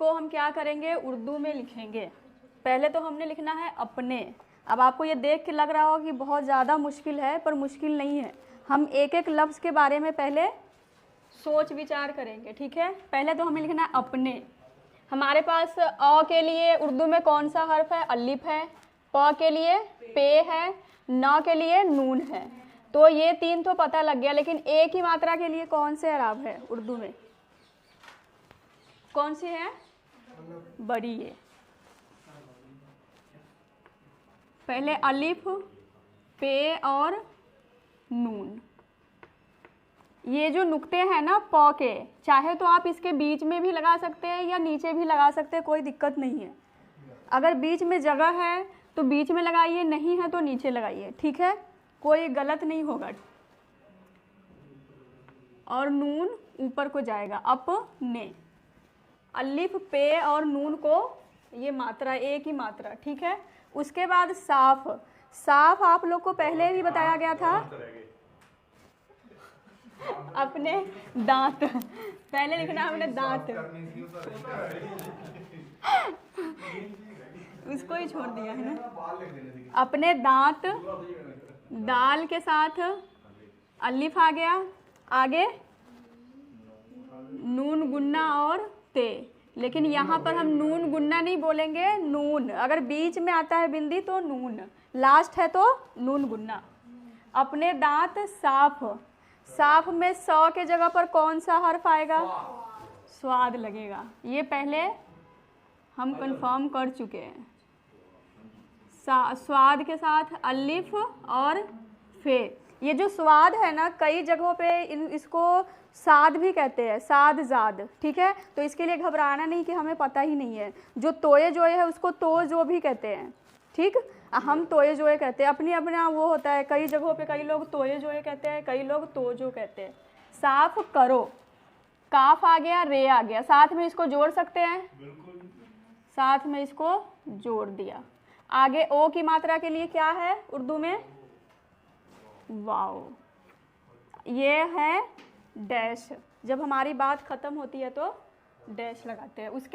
इसको हम क्या करेंगे, उर्दू में लिखेंगे। पहले तो हमने लिखना है अपने। अब आपको ये देख के लग रहा होगा कि बहुत ज़्यादा मुश्किल है, पर मुश्किल नहीं है। हम एक एक लफ्ज़ के बारे में पहले सोच विचार करेंगे, ठीक है। पहले तो हमें लिखना है अपने। हमारे पास अ के लिए उर्दू में कौन सा हर्फ है, अलिफ है। प के लिए पे है। न के लिए नून है। तो ये तीन तो पता लग गया, लेकिन ए की मात्रा के लिए कौन से अराब है उर्दू में, कौन सी है, बड़ी ए। पहले अलिफ, पे और नून। ये जो नुक्ते हैं ना प के, चाहे तो आप इसके बीच में भी लगा सकते हैं या नीचे भी लगा सकते हैं, कोई दिक्कत नहीं है। अगर बीच में जगह है तो बीच में लगाइए, नहीं है तो नीचे लगाइए, ठीक है, कोई गलत नहीं होगा। और नून ऊपर को जाएगा, अपने। अलिफ, पे और नून को ये मात्रा, ए की मात्रा, ठीक है। उसके बाद साफ। साफ आप लोग को पहले ही बताया गया था, अपने दांत। पहले लिखना अपने दांत, उसको ही छोड़ दिया है ना। अपने दांत, दाल के साथ अलिफ आ गया, आगे नून गुन्ना और ते। लेकिन यहाँ पर हम नून गुन्ना नहीं बोलेंगे, नून। अगर बीच में आता है बिंदी तो नून, लास्ट है तो नून गुन्ना। अपने दांत साफ। साफ में सौ के जगह पर कौन सा हर्फ आएगा, स्वाद लगेगा। ये पहले हम कंफर्म कर चुके हैं। स्वाद के साथ अलिफ और फे। ये जो स्वाद है ना, कई जगहों पे इसको साद भी कहते हैं, साद जाद, ठीक है। तो इसके लिए घबराना नहीं कि हमें पता ही नहीं है। जो तोए जोए है उसको तो जो भी कहते हैं, ठीक। हम तोए जोए कहते हैं, अपनी अपना वो होता है। कई जगहों पे कई लोग तोए जोए कहते हैं, कई लोग तो जो कहते हैं। साफ करो, काफ आ गया, रे आ गया, साथ में इसको जोड़ सकते हैं, साथ में इसको जोड़ दिया। आगे ओ की मात्रा के लिए क्या है उर्दू में, वाओ। ये है डैश। जब हमारी बात खत्म होती है तो डैश लगाते हैं। उसके